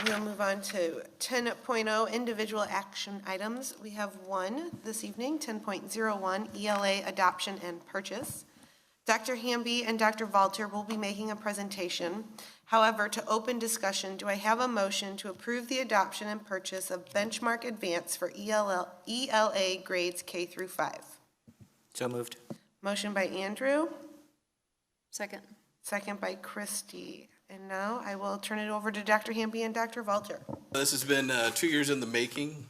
We'll move on to 10.0 individual action items. We have one this evening, 10.01 ELA adoption and purchase. Dr. Hamby and Dr. Valter will be making a presentation. However, to open discussion, do I have a motion to approve the adoption and purchase of Benchmark Advance for ELA grades K through 5? So moved. Motion by Andrew. Second. Second by Christy. And now I will turn it over to Dr. Hamby and Dr. Valter. This has been 2 years in the making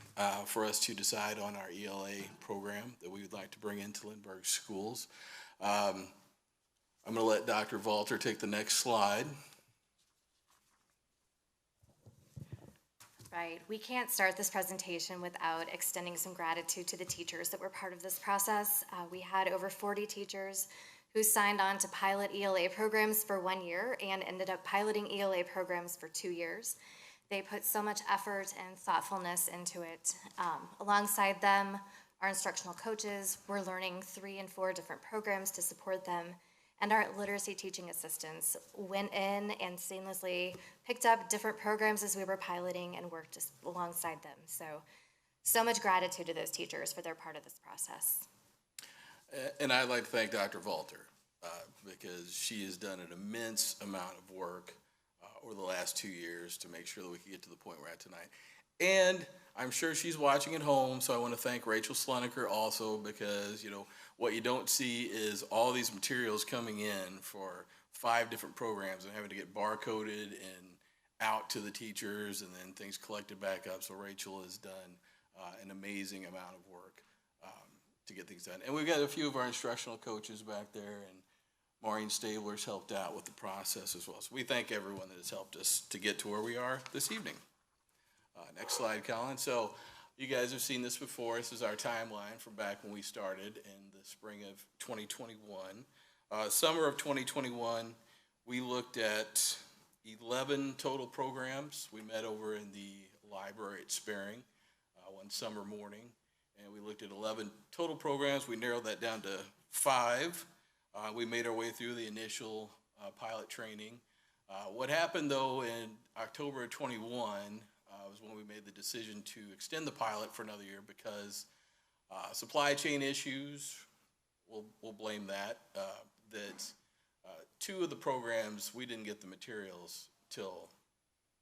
for us to decide on our ELA program that we would like to bring into Lindbergh schools. I'm going to let Dr. Valter take the next slide. Right. We can't start this presentation without extending some gratitude to the teachers that were part of this process. We had over 40 teachers who signed on to pilot ELA programs for 1 year and ended up piloting ELA programs for 2 years. They put so much effort and thoughtfulness into it. Alongside them, our instructional coaches were learning 3 and 4 different programs to support them, and our literacy teaching assistants went in and seamlessly picked up different programs as we were piloting and worked just alongside them. So much gratitude to those teachers for their part of this process. And I'd like to thank Dr. Valter because she has done an immense amount of work over the last 2 years to make sure that we can get to the point we're at tonight. And I'm sure she's watching at home, so I want to thank Rachel Sluneker also because, you know, what you don't see is all these materials coming in for 5 different programs and having to get barcoded and out to the teachers and then things collected back up. So Rachel has done an amazing amount of work to get things done. And we've got a few of our instructional coaches back there, and Maureen Stabler's helped out with the process as well. So we thank everyone that has helped us to get to where we are this evening. Next slide, Colin. So you guys have seen this before. This is our timeline from back when we started in the spring of 2021. Summer of 2021, we looked at 11 total programs. We met over in the library at Sparing one summer morning, and we looked at 11 total programs. We narrowed that down to 5. We made our way through the initial pilot training. What happened, though, in October of 21 was when we made the decision to extend the pilot for another year because supply chain issues, we'll blame that, 2 of the programs, we didn't get the materials till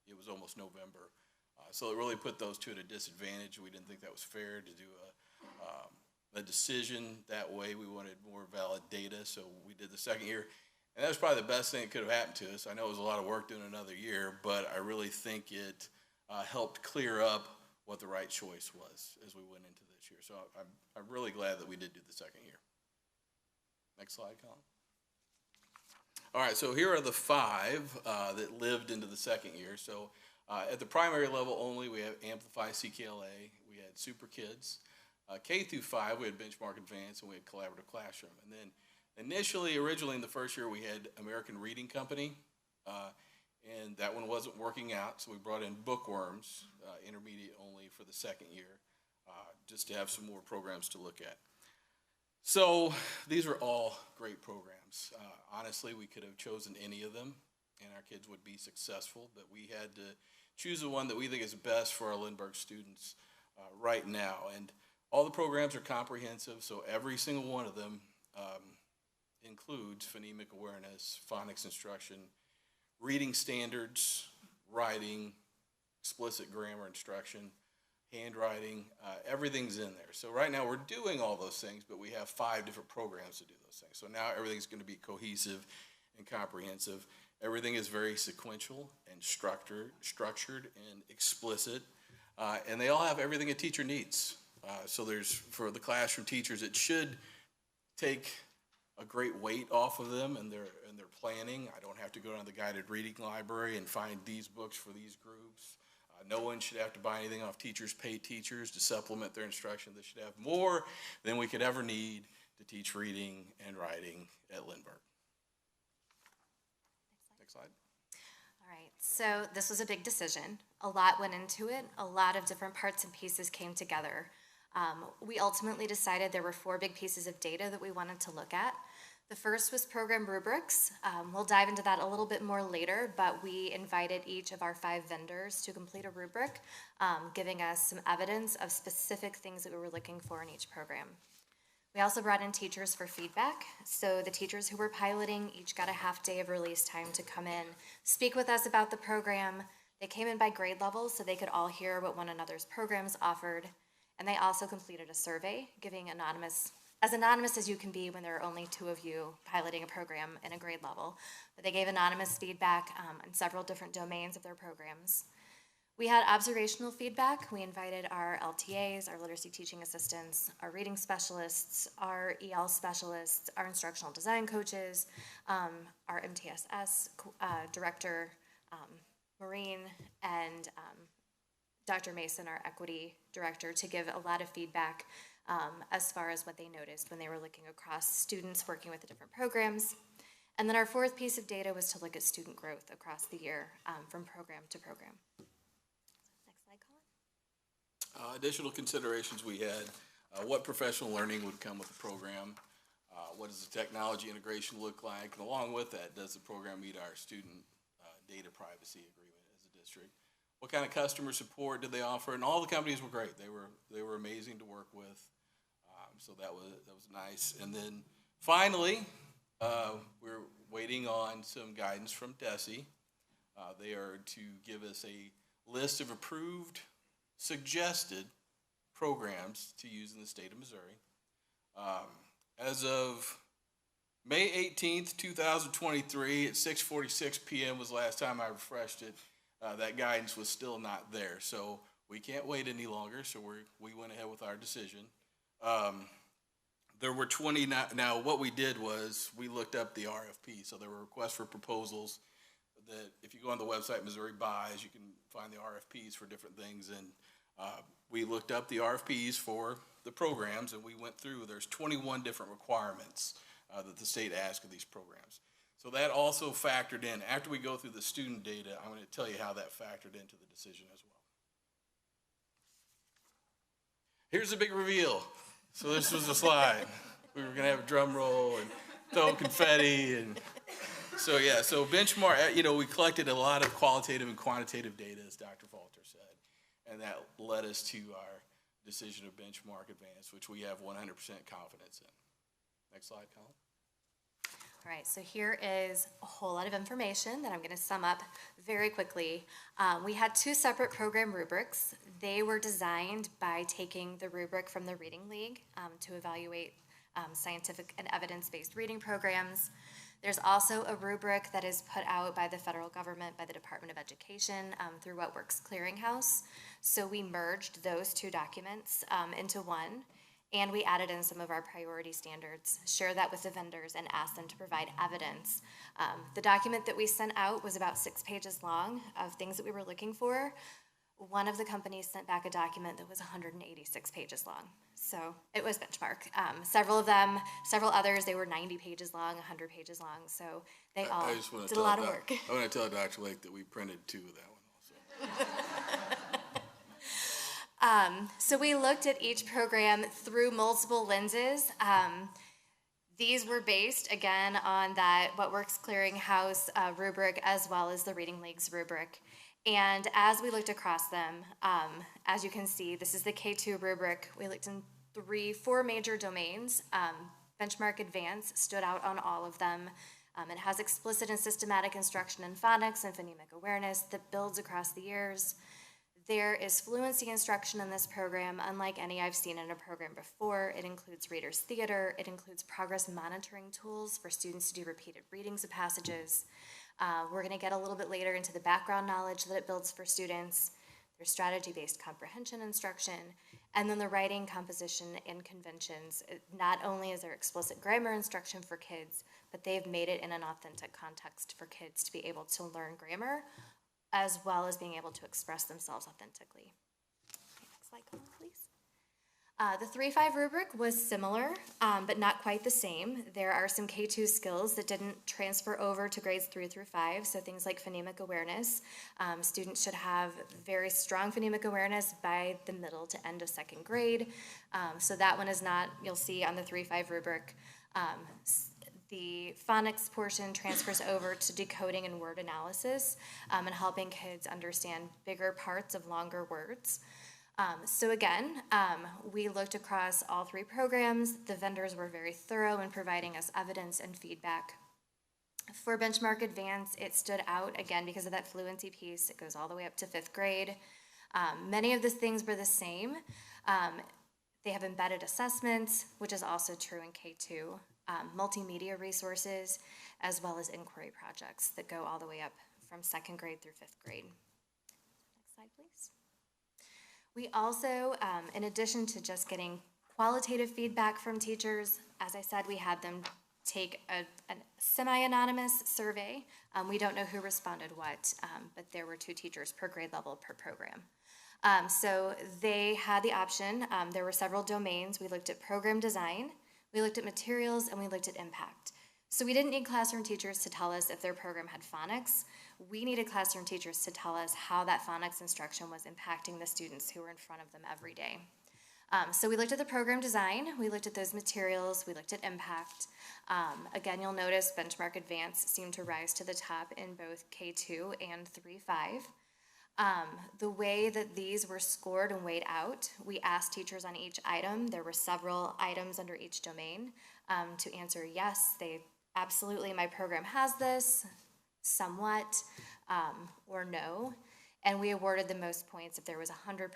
it was almost November. So it really put those 2 at a disadvantage. We didn't think that was fair to do a decision that way. We wanted more valid data, so we did the second year. And that was probably the best thing that could have happened to us. I know it was a lot of work doing another year, but I really think it helped clear up what the right choice was as we went into this year. So I'm really glad that we did do the second year. Next slide, Colin. All right, so here are the 5 that lived into the second year. So at the primary level only, we have Amplify CKLA, we had Super Kids. K through 5, we had Benchmark Advance, and we had Collaborative Classroom. And then originally in the first year, we had American Reading Company, and that one wasn't working out, so we brought in Bookworms, intermediate only for the second year, just to have some more programs to look at. So these are all great programs. Honestly, we could have chosen any of them, and our kids would be successful, but we had to choose the one that we think is best for our Lindbergh students right now. And all the programs are comprehensive, so every single one of them includes phonemic awareness, phonics instruction, reading standards, writing, explicit grammar instruction, handwriting, everything's in there. So right now we're doing all those things, but we have 5 different programs to do those things. So now everything's going to be cohesive and comprehensive. Everything is very sequential and structured and explicit, and they all have everything a teacher needs. So there's, for the classroom teachers, it should take a great weight off of them and their planning. I don't have to go down to the guided reading library and find these books for these groups. No one should have to buy anything off teachers, pay teachers to supplement their instruction. They should have more than we could ever need to teach reading and writing at Lindbergh. Next slide. All right, so this was a big decision. A lot went into it. A lot of different parts and pieces came together. We ultimately decided there were 4 big pieces of data that we wanted to look at. The first was program rubrics. We'll dive into that a little bit more later, but we invited each of our 5 vendors to complete a rubric, giving us some evidence of specific things that we were looking for in each program. We also brought in teachers for feedback. So the teachers who were piloting each got a half day of release time to come in, speak with us about the program. They came in by grade level so they could all hear what one another's programs offered. And they also completed a survey, giving as anonymous as you can be when there are only 2 of you piloting a program in a grade level. But they gave anonymous feedback on several different domains of their programs. We had observational feedback. We invited our LTAs, our literacy teaching assistants, our reading specialists, our EL specialists, our instructional design coaches, our MTSS director, Maureen, and Dr. Mason, our equity director, to give a lot of feedback as far as what they noticed when they were looking across students working with the different programs. And then our 4th piece of data was to look at student growth across the year from program to program. Additional considerations we had, what professional learning would come with the program, what does the technology integration look like, and along with that, does the program meet our student data privacy agreement as a district? What kind of customer support did they offer? And all the companies were great. They were amazing to work with, so that was nice. And then finally, we're waiting on some guidance from DESE. They are to give us a list of approved suggested programs to use in the state of Missouri. As of May 18th, 2023 at 6:46 p.m. was the last time I refreshed it. That guidance was still not there, so we can't wait any longer, so we went ahead with our decision. There were 20, now what we did was we looked up the RFP, so there were requests for proposals that if you go on the website Missouri Buys, you can find the RFPs for different things, and we looked up the RFPs for the programs, and we went through, there's 21 different requirements that the state asks of these programs. So that also factored in. After we go through the student data, I'm going to tell you how that factored into the decision as well. Here's a big reveal. So this was a slide. We were going to have a drum roll and throw confetti. And so, yeah, so benchmark, we collected a lot of qualitative and quantitative data, as Dr. Valter said, and that led us to our decision of Benchmark Advance, which we have 100% confidence in. Next slide, Colin. All right, so here is a whole lot of information that I'm going to sum up very quickly. We had 2 separate program rubrics. They were designed by taking the rubric from the Reading League to evaluate scientific and evidence-based reading programs. There's also a rubric that is put out by the federal government, by the Department of Education, through What Works Clearinghouse. So we merged those 2 documents into one. And we added in some of our priority standards, shared that with the vendors, and asked them to provide evidence. The document that we sent out was about 6 pages long of things that we were looking for. One of the companies sent back a document that was 186 pages long. So it was Benchmark. Several others, they were 90 pages long, 100 pages long. So they all did a lot of work. I want to tell Dr. Lake that we printed 2 of that one also. So we looked at each program through multiple lenses. These were based, again, on that What Works Clearinghouse rubric, as well as the Reading League's rubric. And as we looked across them, as you can see, this is the K2 rubric. We looked in 4 major domains. Benchmark Advance stood out on all of them. It has explicit and systematic instruction in phonics and phonemic awareness that builds across the years. There is fluency instruction in this program, unlike any I've seen in a program before. It includes reader's theater. It includes progress monitoring tools for students to do repeated readings of passages. We're going to get a little bit later into the background knowledge that it builds for students. There's strategy-based comprehension instruction, and then the writing, composition, and conventions. Not only is there explicit grammar instruction for kids, but they've made it in an authentic context for kids to be able to learn grammar, as well as being able to express themselves authentically. Okay, next slide, Colin, please. The 3-5 rubric was similar, but not quite the same. There are some K2 skills that didn't transfer over to grades 3 through 5, so things like phonemic awareness. Students should have very strong phonemic awareness by the middle to end of 2nd grade. So that one is not, you'll see on the 3-5 rubric. the phonics portion transfers over to decoding and word analysis, and helping kids understand bigger parts of longer words. So again, we looked across all 3 programs. The vendors were very thorough in providing us evidence and feedback. For Benchmark Advance, it stood out, again, because of that fluency piece. It goes all the way up to 5th grade. Many of the things were the same. They have embedded assessments, which is also true in K2, multimedia resources, as well as inquiry projects that go all the way up from 2nd grade through 5th grade. Next slide, please. We also, in addition to just getting qualitative feedback from teachers, as I said, we had them take a semi-anonymous survey. We don't know who responded what, but there were 2 teachers per grade level per program. So they had the option. There were several domains. We looked at program design, we looked at materials, and we looked at impact. So we didn't need classroom teachers to tell us if their program had phonics. We needed classroom teachers to tell us how that phonics instruction was impacting the students who were in front of them every day. So we looked at the program design, we looked at those materials, we looked at impact. Again, you'll notice Benchmark Advance seemed to rise to the top in both K2 and 3-5. The way that these were scored and weighed out, we asked teachers on each item. There were several items under each domain to answer yes, absolutely, my program has this, somewhat, or no. And we awarded the most points if there was 100%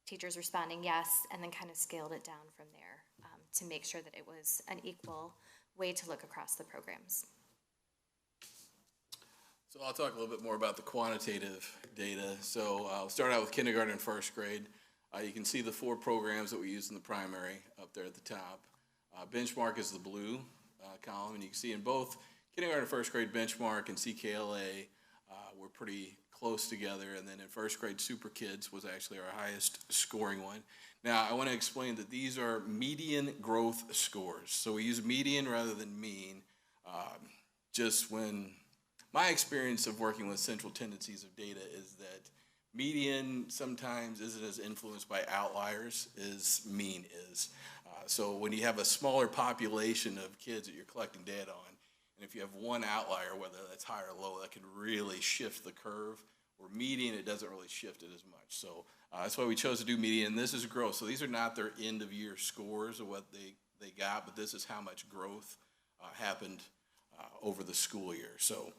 teachers responding yes, and then kind of scaled it down from there to make sure that it was an equal way to look across the programs. So I'll talk a little bit more about the quantitative data. So I'll start out with kindergarten and 1st grade. You can see the 4 programs that we use in the primary up there at the top. Benchmark is the blue column, and you can see in both kindergarten and 1st grade, Benchmark and CKLA were pretty close together, and then in 1st grade, Super Kids was actually our highest scoring one. Now, I want to explain that these are median growth scores. So we use median rather than mean. Just when my experience of working with central tendencies of data is that median sometimes isn't as influenced by outliers as mean is. So when you have a smaller population of kids that you're collecting data on, and if you have one outlier, whether that's high or low, that can really shift the curve. Or median, it doesn't really shift it as much. So that's why we chose to do median. This is growth. So these are not their end of year scores of what they got, but this is how much growth happened over the school year. So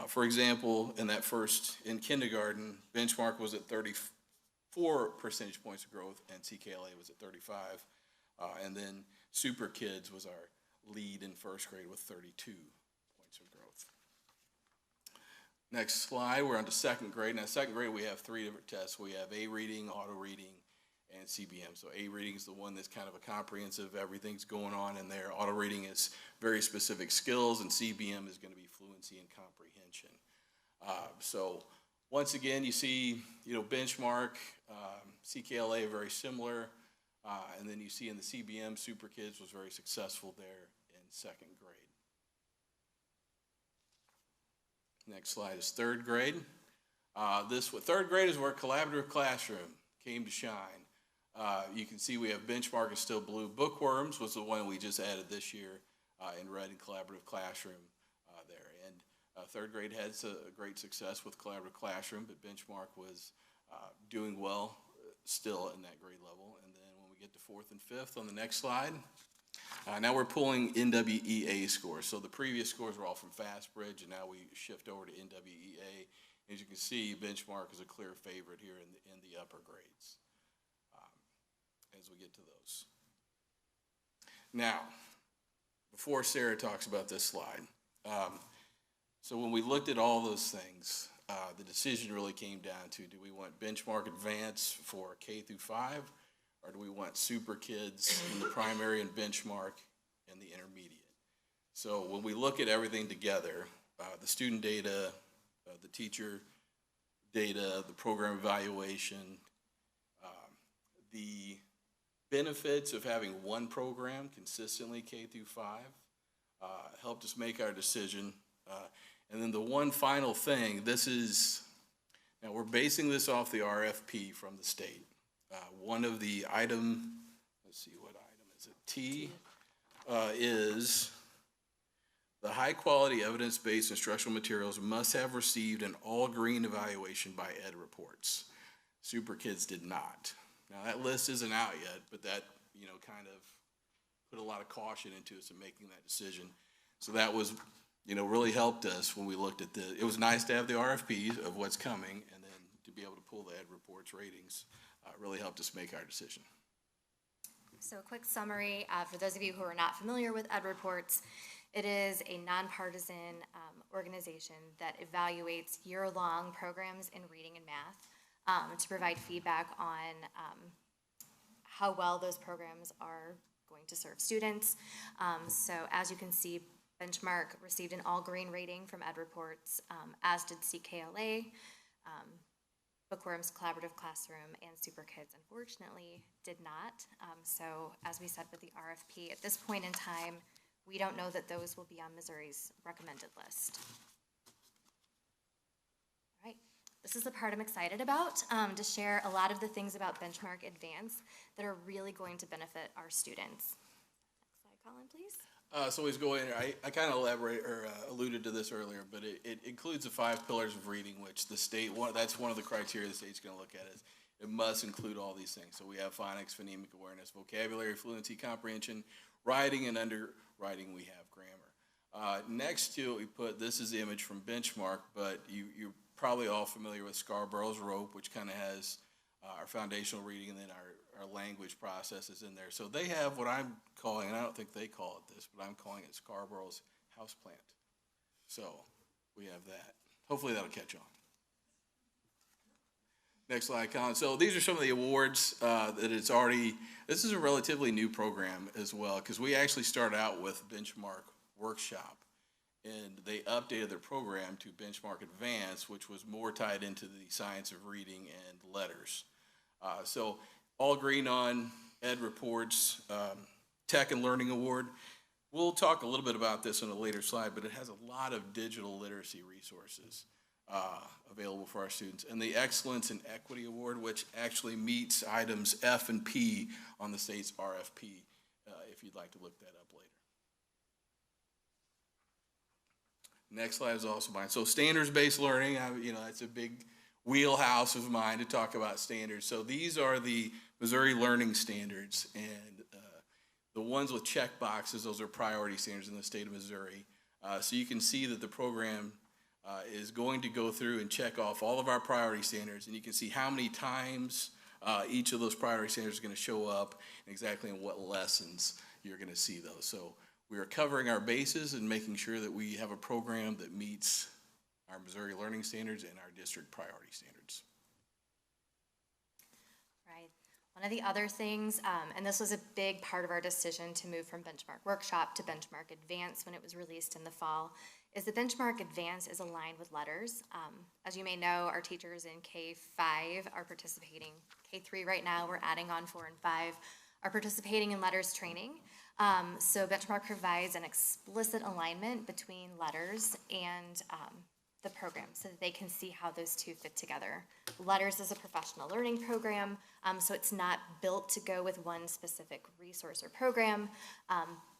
for example, in kindergarten, Benchmark was at 34 percentage points of growth, and CKLA was at 35. And then Super Kids was our lead in 1st grade with 32 points of growth. Next slide, we're on to 2nd grade. Now, 2nd grade, we have 3 different tests. We have A reading, auto reading, and CBM. So A reading is the one that's kind of a comprehensive, everything's going on in there. Auto reading is very specific skills, and CBM is going to be fluency and comprehension. So once again, you see, Benchmark, CKLA, very similar. And then you see in the CBM, Super Kids was very successful there in 2nd grade. Next slide is 3rd grade. 3rd grade is where collaborative classroom came to shine. You can see we have Benchmark is still blue. Bookworms was the one we just added this year in red and collaborative classroom there. And 3rd grade had a great success with collaborative classroom, but Benchmark was doing well still in that grade level. And then when we get to 4th and 5th on the next slide, now we're pulling NWEA scores. So the previous scores were all from FastBridge, and now we shift over to NWEA. As you can see, Benchmark is a clear favorite here in the upper grades as we get to those. Now, before Sarah talks about this slide, so when we looked at all those things, the decision really came down to, do we want Benchmark Advance for K through 5, or do we want Super Kids in the primary and Benchmark in the intermediate? So when we look at everything together, the student data, the teacher data, the program evaluation, the benefits of having one program consistently K through 5 helped us make our decision. And then the one final thing, now we're basing this off the RFP from the state. One of the let's see, what item is it? T is The high-quality evidence-based instructional materials must have received an all-green evaluation by Ed Reports. Super Kids did not. Now, that list isn't out yet, but that, kind of put a lot of caution into us in making that decision. So that was, really helped us when we looked at it was nice to have the RFPs of what's coming, and then to be able to pull the Ed Reports ratings really helped us make our decision. So a quick summary, for those of you who are not familiar with Ed Reports, it is a nonpartisan organization that evaluates year-long programs in reading and math to provide feedback on how well those programs are going to serve students. So as you can see, Benchmark received an all-green rating from Ed Reports, as did CKLA, Bookworms, Collaborative Classroom, and Super Kids unfortunately did not. So as we said with the RFP, at this point in time, we don't know that those will be on Missouri's recommended list. All right, this is the part I'm excited about, to share a lot of the things about Benchmark Advance that are really going to benefit our students. Next slide, Colin, please. So we go in there. I kind of alluded to this earlier, but it includes the 5 pillars of reading, which the state, that's one of the criteria the state's going to look at is it must include all these things. So we have phonics, phonemic awareness, vocabulary, fluency, comprehension, writing, and under writing we have grammar. Next to it we put, this is the image from Benchmark, but you're probably all familiar with Scarborough's Rope, which kind of has our foundational reading and then our language processes in there. So they have what I'm calling, and I don't think they call it this, but I'm calling it Scarborough's Houseplant. So we have that. Hopefully that'll catch on. Next slide, Colin. So these are some of the awards that it's already, this is a relatively new program as well, because we actually started out with Benchmark Workshop, and they updated their program to Benchmark Advance, which was more tied into the science of reading and letters. So all green on Ed Reports, Tech and Learning Award. We'll talk a little bit about this on a later slide, but it has a lot of digital literacy resources available for our students. And the Excellence in Equity Award, which actually meets items F and P on the state's RFP, if you'd like to look that up later. Next slide is also mine. So standards-based learning, that's a big wheelhouse of mine to talk about standards. So these are the Missouri Learning Standards, and the ones with check boxes, those are priority standards in the state of Missouri. So you can see that the program is going to go through and check off all of our priority standards, and you can see how many times each of those priority standards is going to show up and exactly in what lessons you're going to see those. So we are covering our bases and making sure that we have a program that meets our Missouri Learning Standards and our district priority standards. Right. One of the other things, and this was a big part of our decision to move from Benchmark Workshop to Benchmark Advance when it was released in the fall, is the Benchmark Advance is aligned with letters. As you may know, our teachers in K-5 are participating. K-3 right now, we're adding on 4 and 5, are participating in letters training. So Benchmark provides an explicit alignment between letters and the program so that they can see how those two fit together. Letters is a professional learning program, so it's not built to go with one specific resource or program.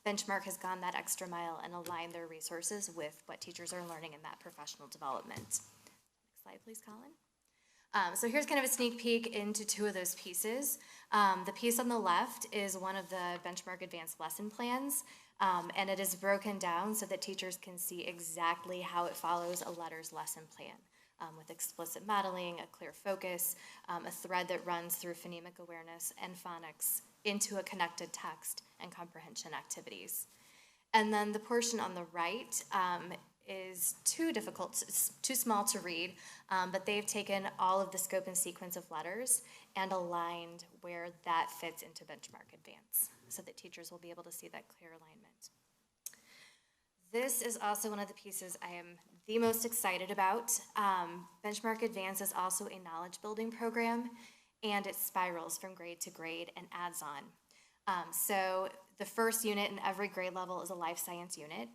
Benchmark has gone that extra mile and aligned their resources with what teachers are learning in that professional development. Next slide, please, Colin. So here's kind of a sneak peek into 2 of those pieces. The piece on the left is one of the Benchmark Advanced lesson plans, and it is broken down so that teachers can see exactly how it follows a letters lesson plan, with explicit modeling, a clear focus, a thread that runs through phonemic awareness and phonics into a connected text and comprehension activities. And then the portion on the right is too small to read, but they've taken all of the scope and sequence of letters and aligned where that fits into Benchmark Advance so that teachers will be able to see that clear alignment. This is also one of the pieces I am the most excited about. Benchmark Advance is also a knowledge building program, and it spirals from grade to grade and adds on. So the first unit in every grade level is a life science unit.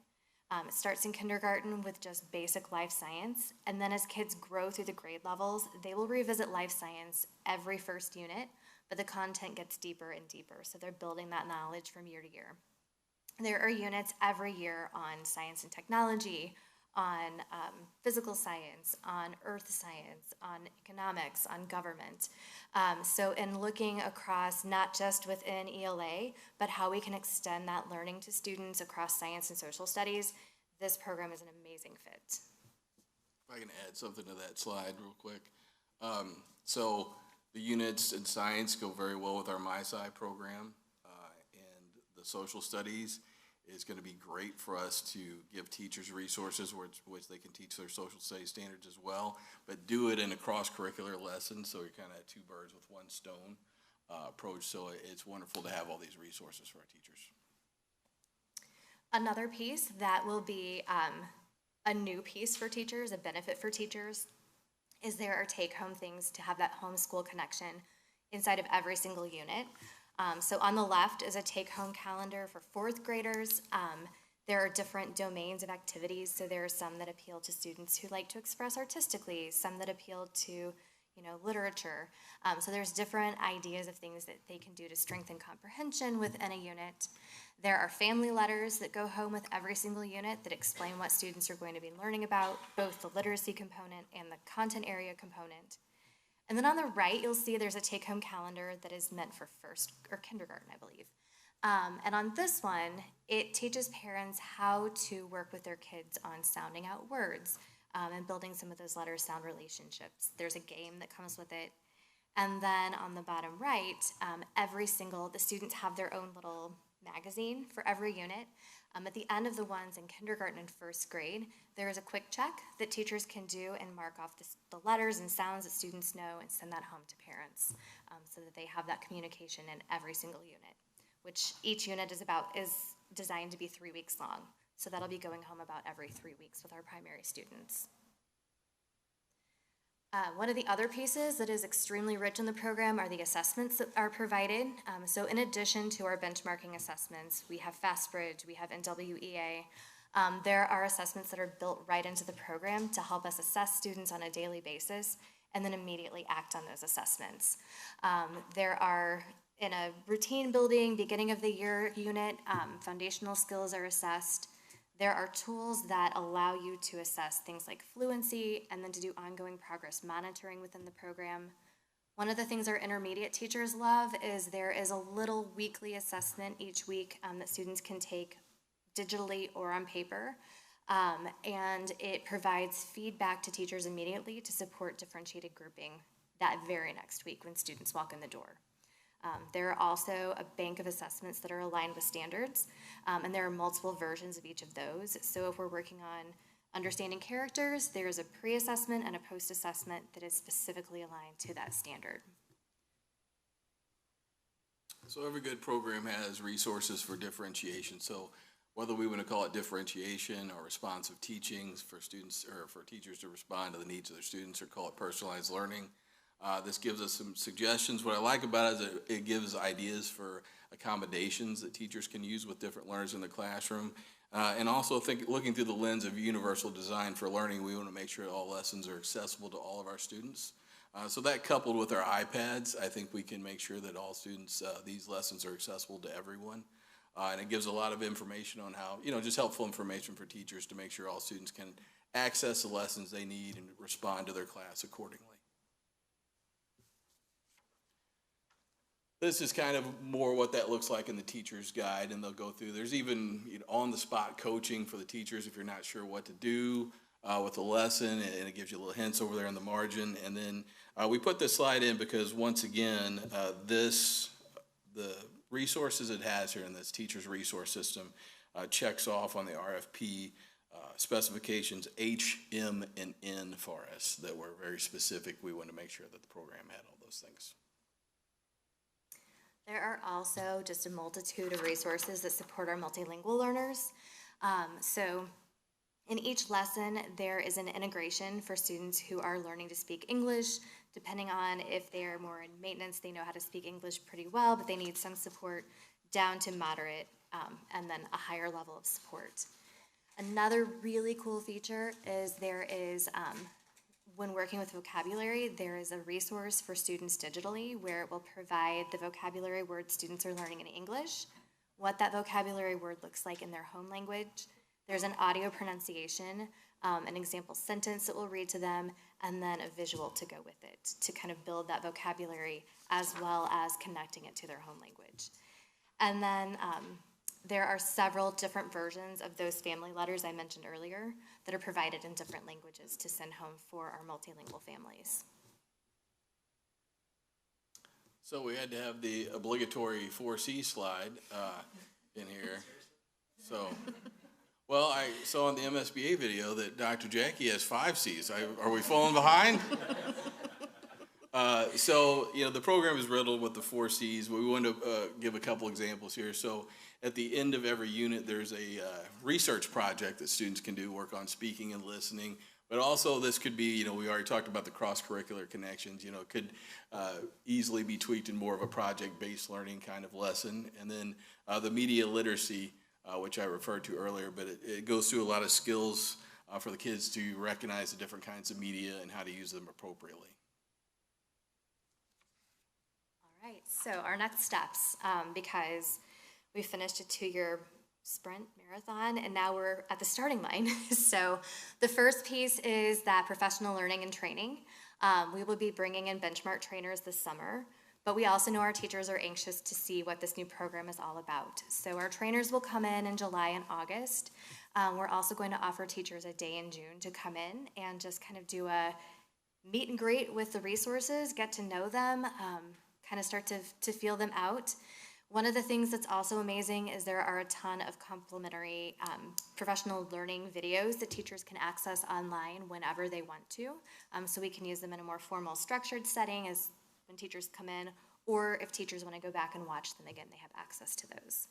It starts in kindergarten with just basic life science, and then as kids grow through the grade levels, they will revisit life science every first unit, but the content gets deeper and deeper, so they're building that knowledge from year to year. There are units every year on science and technology, on physical science, on earth science, on economics, on government. So in looking across not just within ELA, but how we can extend that learning to students across science and social studies, this program is an amazing fit. If I can add something to that slide real quick. So the units in science go very well with our MySci program, and the social studies is going to be great for us to give teachers resources which they can teach their social studies standards as well, but do it in a cross-curricular lesson, so you're kind of two birds with one stone approach. So it's wonderful to have all these resources for our teachers. Another piece that will be a new piece for teachers, a benefit for teachers, is there are take-home things to have that homeschool connection inside of every single unit. So on the left is a take-home calendar for fourth graders. There are different domains of activities, so there are some that appeal to students who like to express artistically, some that appeal to literature. So there's different ideas of things that they can do to strengthen comprehension within a unit. There are family letters that go home with every single unit that explain what students are going to be learning about, both the literacy component and the content area component. And then on the right, you'll see there's a take-home calendar that is meant for first or kindergarten, I believe. And on this one, it teaches parents how to work with their kids on sounding out words and building some of those letter-sound relationships. There's a game that comes with it. And then on the bottom right, the students have their own little magazine for every unit. At the end of the ones in kindergarten and first grade, there is a quick check that teachers can do and mark off the letters and sounds that students know and send that home to parents so that they have that communication in every single unit, which each unit is designed to be 3 weeks long. So that'll be going home about every 3 weeks with our primary students. One of the other pieces that is extremely rich in the program are the assessments that are provided. So in addition to our benchmarking assessments, we have FastBridge, we have NWEA. There are assessments that are built right into the program to help us assess students on a daily basis and then immediately act on those assessments. There are, in a routine building, beginning of the year unit, foundational skills are assessed. There are tools that allow you to assess things like fluency and then to do ongoing progress monitoring within the program. One of the things our intermediate teachers love is there is a little weekly assessment each week that students can take digitally or on paper. And it provides feedback to teachers immediately to support differentiated grouping that very next week when students walk in the door. There are also a bank of assessments that are aligned with standards, and there are multiple versions of each of those. So if we're working on understanding characters, there's a pre-assessment and a post-assessment that is specifically aligned to that standard. So every good program has resources for differentiation. So whether we want to call it differentiation or responsive teachings for students or for teachers to respond to the needs of their students, or call it personalized learning, this gives us some suggestions. What I like about it is it gives ideas for accommodations that teachers can use with different learners in the classroom. And also looking through the lens of universal design for learning, we want to make sure all lessons are accessible to all of our students. So that coupled with our iPads, I think we can make sure that all students, these lessons are accessible to everyone. And it gives a lot of information on how, just helpful information for teachers to make sure all students can access the lessons they need and respond to their class accordingly. This is kind of more what that looks like in the teacher's guide, and they'll go through. There's even on-the-spot coaching for the teachers if you're not sure what to do with the lesson, and it gives you little hints over there in the margin. And then we put this slide in because, once again, the resources it has here in this teacher's resource system checks off on the RFP specifications H, M, and N for us that were very specific. We wanted to make sure that the program had all those things. There are also just a multitude of resources that support our multilingual learners. So in each lesson, there is an integration for students who are learning to speak English. Depending on if they are more in maintenance, they know how to speak English pretty well, but they need some support, down to moderate, and then a higher level of support. Another really cool feature is there is, when working with vocabulary, there is a resource for students digitally where it will provide the vocabulary words students are learning in English what that vocabulary word looks like in their home language. There's an audio pronunciation, an example sentence that we'll read to them, and then a visual to go with it to kind of build that vocabulary as well as connecting it to their home language. And then there are several different versions of those family letters I mentioned earlier that are provided in different languages to send home for our multilingual families. So we had to have the obligatory 4C slide in here. So, well, I saw in the MSBA video that Dr. Jackie has 5 Cs. Are we falling behind? So, you know, the program is riddled with the 4 Cs. We want to give a couple examples here. So at the end of every unit, there's a research project that students can do, work on speaking and listening. But also this could be, you know, we already talked about the cross-curricular connections, you know, it could easily be tweaked in more of a project-based learning kind of lesson. And then the media literacy, which I referred to earlier, but it goes through a lot of skills for the kids to recognize the different kinds of media and how to use them appropriately. All right, so our next steps, because we finished a 2-year sprint marathon and now we're at the starting line. So the first piece is that professional learning and training. We will be bringing in benchmark trainers this summer, but we also know our teachers are anxious to see what this new program is all about. So our trainers will come in July and August. We're also going to offer teachers a day in June to come in and just kind of do a meet and greet with the resources, get to know them, kind of start to feel them out. One of the things that's also amazing is there are a ton of complimentary professional learning videos that teachers can access online whenever they want to. So we can use them in a more formal structured setting as when teachers come in, or if teachers want to go back and watch them again, they have access to those.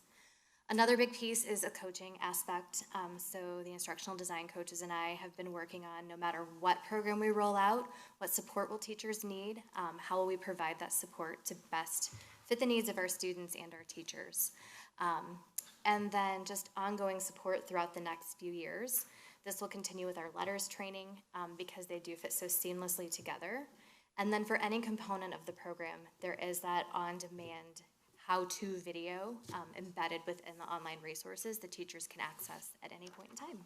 Another big piece is a coaching aspect. So the instructional design coaches and I have been working on, no matter what program we roll out, what support will teachers need, how will we provide that support to best fit the needs of our students and our teachers. And then just ongoing support throughout the next few years. This will continue with our letters training because they do fit so seamlessly together. And then for any component of the program, there is that on-demand how-to video embedded within the online resources that teachers can access at any point in time.